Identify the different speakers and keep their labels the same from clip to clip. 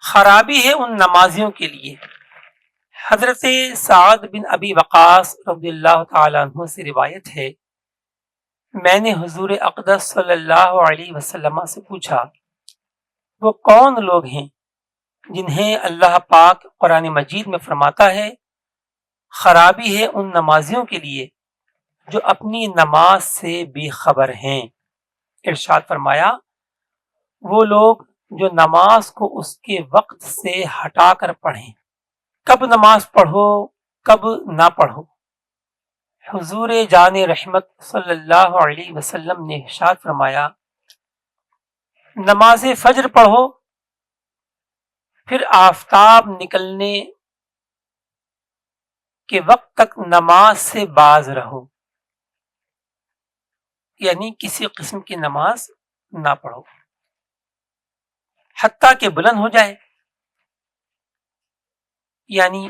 Speaker 1: خرابی ہے ان نمازیوں کے لیے۔ حضرت سعد بن ابی وقاص رضی اللہ تعالیٰ عنہ سے روایت ہے، میں نے حضور اقدس صلی اللہ علیہ وسلم سے پوچھا، وہ کون لوگ ہیں جنہیں اللہ پاک قرآن مجید میں فرماتا ہے خرابی ہے ان نمازیوں کے لیے جو اپنی نماز سے بے خبر ہیں؟ ارشاد فرمایا، وہ لوگ جو نماز کو اس کے وقت سے ہٹا کر پڑھیں۔ کب نماز پڑھو کب نہ پڑھو؟ حضور جان رحمت صلی اللہ علیہ وسلم نے ارشاد فرمایا، نماز فجر پڑھو، پھر آفتاب نکلنے کے وقت تک نماز سے باز رہو، یعنی کسی قسم کی نماز نہ پڑھو حتیٰ کہ بلند ہو جائے، یعنی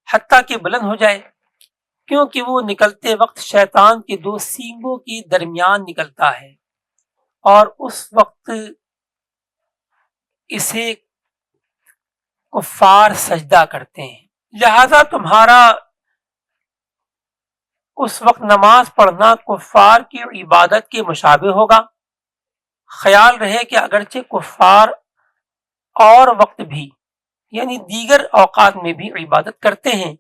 Speaker 1: حتیٰ کہ بلند ہو جائے، کیونکہ وہ نکلتے وقت شیطان کے دو سینگوں کے درمیان نکلتا ہے اور اس وقت اسے کفار سجدہ کرتے ہیں، لہذا تمہارا اس وقت نماز پڑھنا کفار کی عبادت کے مشابہ ہوگا۔ خیال رہے کہ اگرچہ کفار اور وقت بھی یعنی دیگر اوقات میں بھی عبادت کرتے ہیں،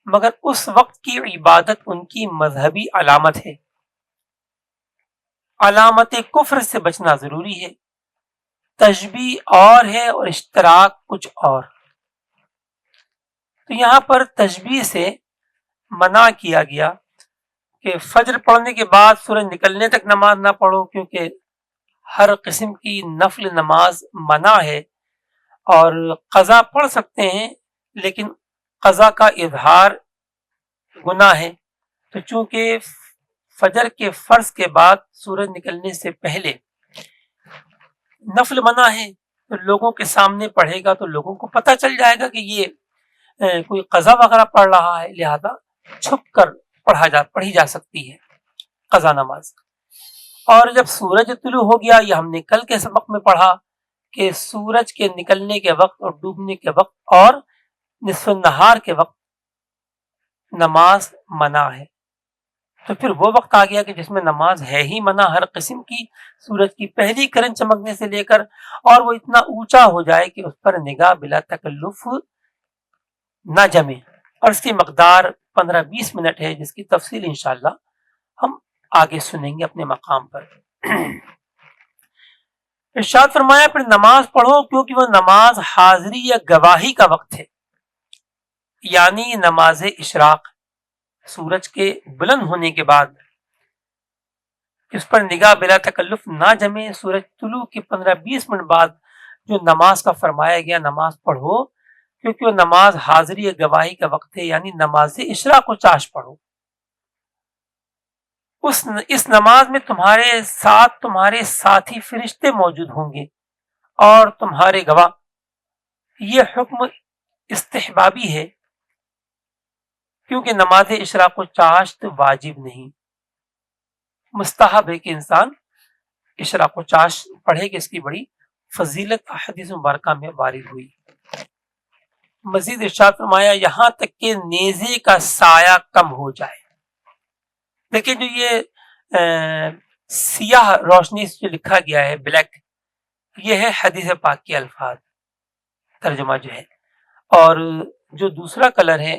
Speaker 1: مگر اس وقت کی عبادت ان کی مذہبی علامت ہے، علامت کفر سے بچنا ضروری ہے۔ تشبیہ اور ہے اور اشتراک کچھ اور۔ تو یہاں پر تشبیہ سے منع کیا گیا کہ فجر پڑھنے کے بعد سورج نکلنے تک نماز نہ پڑھو، کیونکہ ہر قسم کی نفل نماز منع ہے، اور قضا پڑھ سکتے ہیں لیکن قضا کا اظہار گناہ ہے۔ تو چونکہ فجر کے فرض کے بعد سورج نکلنے سے پہلے نفل منع ہے، تو لوگوں کے سامنے پڑھے گا تو لوگوں کو پتہ چل جائے گا کہ یہ کوئی قضا وغیرہ پڑھ رہا ہے، لہذا چھپ کر پڑھی جا سکتی ہے قضا نماز۔ اور جب سورج طلوع ہو گیا، یہ ہم نے کل کے سبق میں پڑھا کہ سورج کے نکلنے کے وقت اور ڈوبنے کے وقت اور نصف النہار کے وقت نماز منع ہے، تو پھر وہ وقت آ گیا کہ جس میں نماز ہے ہی منع ہر قسم کی، سورج کی پہلی کرن چمکنے سے لے کر اور وہ اتنا اونچا ہو جائے کہ اس پر نگاہ بلا تکلف نہ جمے، اور اس کی مقدار 15-20 منٹ ہے، جس کی تفصیل انشاءاللہ ہم آگے سنیں گے اپنے مقام پر۔ ارشاد فرمایا، پھر نماز پڑھو کیونکہ وہ نماز حاضری یا گواہی کا وقت ہے، یعنی نماز اشراق، سورج کے بلند ہونے کے بعد اس پر نگاہ بلا تکلف نہ جمے۔ سورج طلوع کے 15-20 منٹ بعد جو نماز کا فرمایا گیا نماز پڑھو، کیونکہ وہ نماز حاضری یا گواہی کا وقت ہے، یعنی نماز اشراق و چاش پڑھو۔ اس نماز میں تمہارے ساتھ تمہارے ساتھی فرشتے موجود ہوں گے اور تمہارے گواہ۔ یہ حکم استحبابی ہے، کیونکہ نماز اشراق و چاشت واجب نہیں، مستحب ہے کہ انسان اشراق و چاش پڑھے، کہ اس کی بڑی فضیلت احادیث مبارکہ میں وارد ہوئی۔ مزید ارشاد فرمایا، یہاں تک کہ نیزے کا سایہ کم ہو جائے۔ دیکھیں، جو یہ سیاہ روشنی سے جو لکھا گیا ہے بلیک، یہ ہے حدیث پاک کے الفاظ، ترجمہ جو ہے، اور جو دوسرا کلر ہے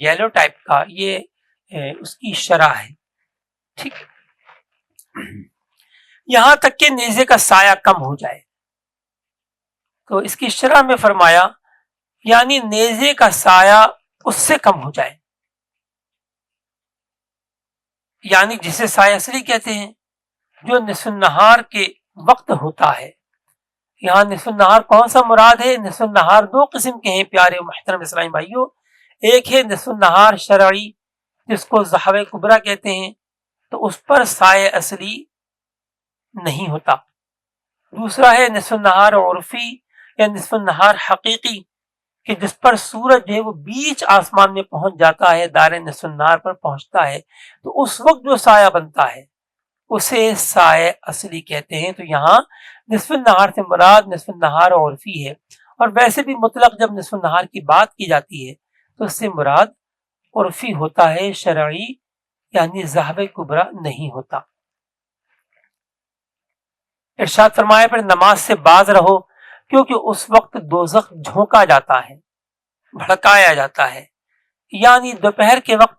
Speaker 1: یلو ٹائپ کا، یہ اس کی شرح ہے، ٹھیک۔ یہاں تک کہ نیزے کا سایہ کم ہو جائے، تو اس کی شرح میں فرمایا یعنی نیزے کا سایہ اس سے کم ہو جائے، یعنی جسے سایہ اصلی کہتے ہیں، جو نصف النہار کے وقت ہوتا ہے۔ یہاں نصف النہار کون سا مراد ہے؟ نصف النہار دو قسم کے ہیں پیارے محترم اسلامی بھائیوں، ایک ہے نصف النہار شرعی، جس کو ضحوہ کبریٰ کہتے ہیں، تو اس پر سایہ اصلی نہیں ہوتا۔ دوسرا ہے نصف النہار عرفی یا نصف النہار حقیقی، کہ جس پر سورج جو ہے وہ بیچ آسمان میں پہنچ جاتا ہے، دائرۂ نصف النہار پر پہنچتا ہے، تو اس وقت جو سایہ بنتا ہے اسے سائے اصلی کہتے ہیں۔ تو یہاں نصف النہار سے مراد نصف النہار عرفی ہے، اور ویسے بھی مطلق جب نصف النہار کی بات کی جاتی ہے تو اس سے مراد عرفی ہوتا ہے، شرعی یعنی ذہب کبریٰ نہیں ہوتا۔ ارشاد فرمایا پھر نماز سے باز رہو کیونکہ اس وقت دوزخ جھونکا جاتا ہے، بھڑکایا جاتا ہے، یعنی دوپہر کے وقت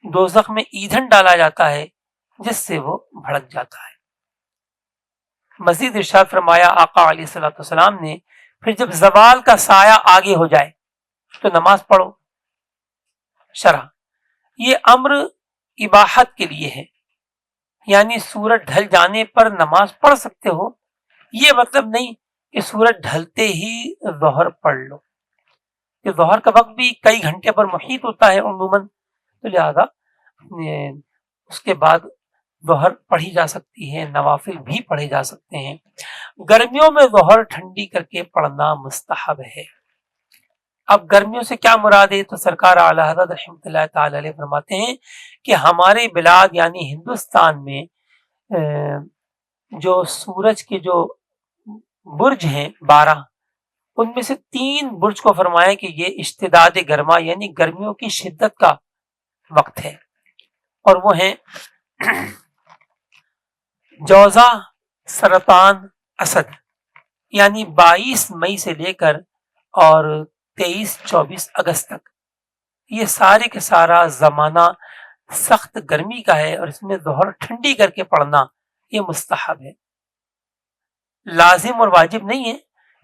Speaker 1: دوزخ میں ایندھن ڈالا جاتا ہے جس سے وہ بھڑک جاتا ہے۔ مزید ارشاد فرمایا آقا علیہ الصلوۃ والسلام نے پھر جب زوال کا سایہ آگے ہو جائے تو نماز پڑھو۔ شرح یہ امر اباحت کے لیے ہے، یعنی سورج ڈھل جانے پر نماز پڑھ سکتے ہو، یہ مطلب نہیں کہ سورج ڈھلتے ہی ظہر پڑھ لو، کہ ظہر کا وقت بھی کئی گھنٹے پر محیط ہوتا ہے عموماً، تو لہذا اس کے بعد ظہر پڑھی جا سکتی ہے، نوافل بھی پڑھے جا سکتے ہیں۔ گرمیوں میں ظہر ٹھنڈی کر کے پڑھنا مستحب ہے۔ اب گرمیوں سے کیا مراد ہے؟ تو سرکار اعلی حضرت رحمۃ اللہ تعالی علیہ فرماتے ہیں کہ ہمارے بلاد یعنی ہندوستان میں جو سورج کے جو برج ہیں 12، ان میں سے 3 برج کو فرمایا کہ یہ اشتداد گرما یعنی گرمیوں کی شدت کا وقت ہے، اور وہ ہیں جوزا، سرطان، اسد، یعنی 22 مئی سے لے کر اور 23-24 اگست تک، یہ سارے کے سارا زمانہ سخت گرمی کا ہے، اور اس میں ظہر ٹھنڈی کر کے پڑھنا یہ مستحب ہے، لازم اور واجب نہیں ہے،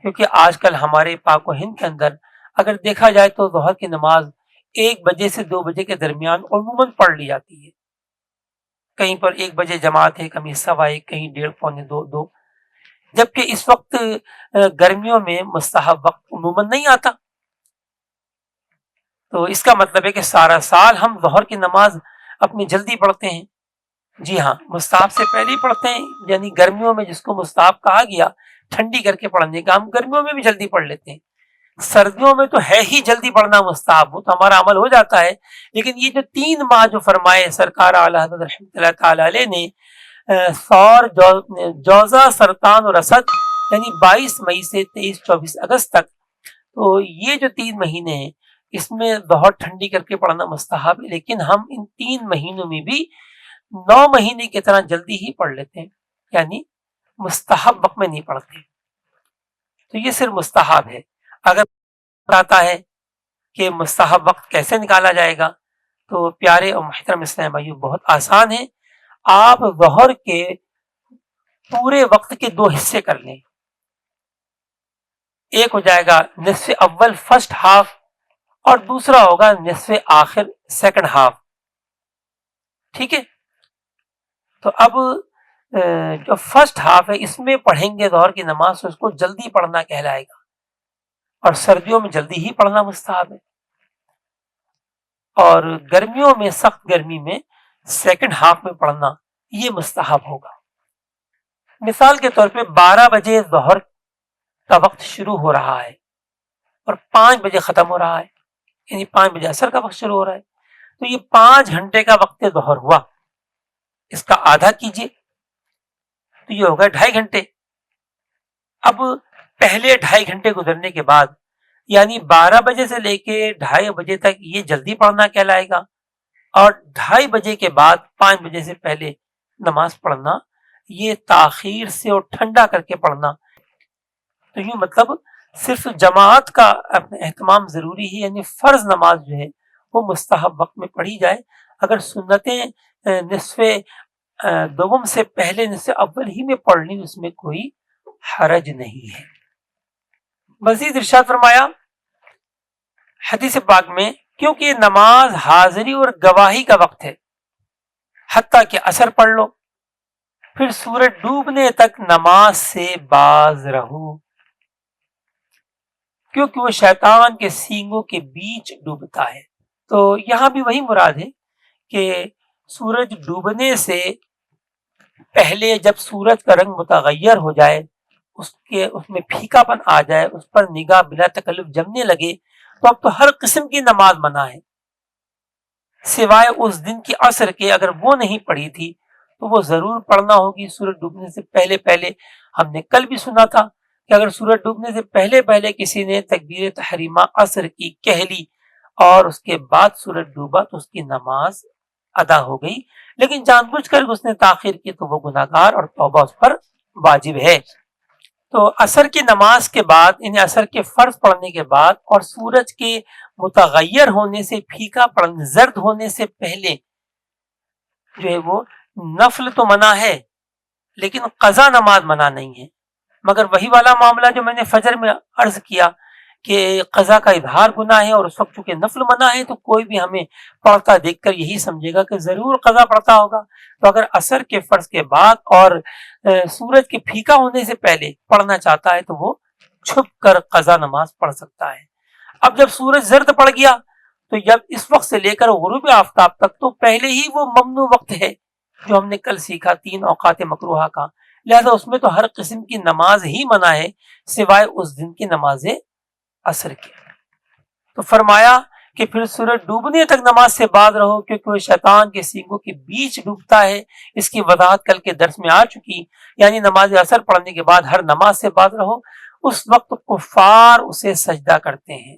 Speaker 1: کیونکہ آج کل ہمارے پاک و ہند کے اندر اگر دیکھا جائے تو ظہر کی نماز 1 بجے سے 2 بجے کے درمیان عموماً پڑھ لی جاتی ہے، کہیں پر 1 بجے جماعت ہے، کہیں 1:15، کہیں 1:30، پونے 2، جبکہ اس وقت گرمیوں میں مستحب وقت عموماً نہیں آتا۔ تو اس کا مطلب ہے کہ سارا سال ہم ظہر کی نماز اپنی جلدی پڑھتے ہیں، جی ہاں، مستحب سے پہلے ہی پڑھتے ہیں، یعنی گرمیوں میں جس کو مستحب کہا گیا ٹھنڈی کر کے پڑھنے کا، ہم گرمیوں میں بھی جلدی پڑھ لیتے ہیں۔ سردیوں میں تو ہے ہی جلدی پڑھنا مستحب، وہ تو ہمارا عمل ہو جاتا ہے، لیکن یہ جو 3 ماہ جو فرمائے سرکار اعلی حضرت رحمۃ اللہ تعالی علیہ نے، سور، جوزا، سرطان اور اسد، یعنی 22 مئی سے 23-24 اگست تک، تو یہ جو 3 مہینے ہیں اس میں ظہر ٹھنڈی کر کے پڑھنا مستحب ہے، لیکن ہم ان 3 مہینوں میں بھی 9 مہینے کی طرح جلدی ہی پڑھ لیتے ہیں، یعنی مستحب وقت میں نہیں پڑھتے، تو یہ صرف مستحب ہے۔ اگر آتا ہے کہ مستحب وقت کیسے نکالا جائے گا، تو پیارے اور محترم اسلام بھائیو بہت آسان ہے، آپ ظہر کے پورے وقت کے 2 حصے کر لیں، ایک ہو جائے گا نصف اول فرسٹ ہاف، اور دوسرا ہوگا نصف آخر سیکنڈ ہاف، ٹھیک ہے؟ تو اب جو فرسٹ ہاف ہے اس میں پڑھیں گے ظہر کی نماز، تو اس کو جلدی پڑھنا کہلائے گا، اور سردیوں میں جلدی ہی پڑھنا مستحب ہے، اور گرمیوں میں سخت گرمی میں سیکنڈ ہاف میں پڑھنا یہ مستحب ہوگا۔ مثال کے طور پہ 12 بجے ظہر کا وقت شروع ہو رہا ہے اور 5 بجے ختم ہو رہا ہے، یعنی 5 بجے عصر کا وقت شروع ہو رہا ہے، تو یہ 5 گھنٹے کا وقت ظہر ہوا، اس کا آدھا کیجئے تو یہ ہوگا 2.5 گھنٹے۔ اب پہلے 2.5 گھنٹے گزرنے کے بعد یعنی 12 بجے سے لے کے 2:30 بجے تک یہ جلدی پڑھنا کہلائے گا، اور 2:30 بجے کے بعد 5 بجے سے پہلے نماز پڑھنا یہ تاخیر سے اور ٹھنڈا کر کے پڑھنا، تو یوں مطلب صرف جماعت کا اہتمام ضروری ہے، یعنی فرض نماز جو ہے وہ مستحب وقت میں پڑھی جائے، اگر سنتیں نصف دوم سے پہلے نصف اول ہی میں پڑھ لی اس میں کوئی حرج نہیں ہے۔ مزید ارشاد فرمایا حدیث پاک میں، کیونکہ نماز حاضری اور گواہی کا وقت ہے، حتیٰ کہ عصر پڑھ لو، پھر سورج ڈوبنے تک نماز سے باز رہو، کیونکہ وہ شیطان کے سینگوں کے بیچ ڈوبتا ہے۔ تو یہاں بھی وہی مراد ہے کہ سورج ڈوبنے سے پہلے جب سورج کا رنگ متغیر ہو جائے، اس میں پھیکا پن آ جائے، اس پر نگاہ بلا تکلف جمنے لگے، تو اب تو ہر قسم کی نماز منع ہے، سوائے اس دن کی عصر کے، اگر وہ نہیں پڑھی تھی تو وہ ضرور پڑھنا ہوگی سورج ڈوبنے سے پہلے پہلے۔ ہم نے کل بھی سنا تھا کہ اگر سورج ڈوبنے سے پہلے پہلے کسی نے تکبیر تحریمہ عصر کی کہہ لی اور اس کے بعد سورج ڈوبا تو اس کی نماز ادا ہو گئی، لیکن جان بوجھ کر اس نے تاخیر کی تو وہ گناہگار اور توبہ اس پر واجب ہے۔ تو عصر کی نماز کے بعد، یعنی عصر کے فرض پڑھنے کے بعد اور سورج کے متغیر ہونے سے، پھیکا پڑنے، زرد ہونے سے پہلے جو ہے وہ نفل تو منع ہے لیکن قضا نماز منع نہیں ہے، مگر وہی والا معاملہ جو میں نے فجر میں عرض کیا کہ قضا کا اظہار گناہ ہے اور اس وقت چونکہ نفل منع ہے تو کوئی بھی ہمیں پڑھتا دیکھ کر یہی سمجھے گا کہ ضرور قضا پڑھتا ہوگا۔ تو اگر عصر کے فرض کے بعد اور سورج کے پھیکا ہونے سے پہلے پڑھنا چاہتا ہے تو وہ چھپ کر قضا نماز پڑھ سکتا ہے۔ اب جب سورج زرد پڑ گیا تو جب اس وقت سے لے کر غروب آفتاب تک تو پہلے ہی وہ ممنوع وقت ہے جو ہم نے کل سیکھا 3 اوقات مکروہہ کا، لہذا اس میں تو ہر قسم کی نماز ہی منع ہے سوائے اس دن کی نماز عصر کی۔ تو فرمایا کہ پھر سورج ڈوبنے تک نماز سے باز رہو کیونکہ وہ شیطان کے سینگوں کے بیچ ڈوبتا ہے۔ اس کی وضاحت کل کے درس میں آ چکی، یعنی نماز عصر پڑھنے کے بعد ہر نماز سے باز رہو۔ اس وقت کفار اسے سجدہ کرتے ہیں،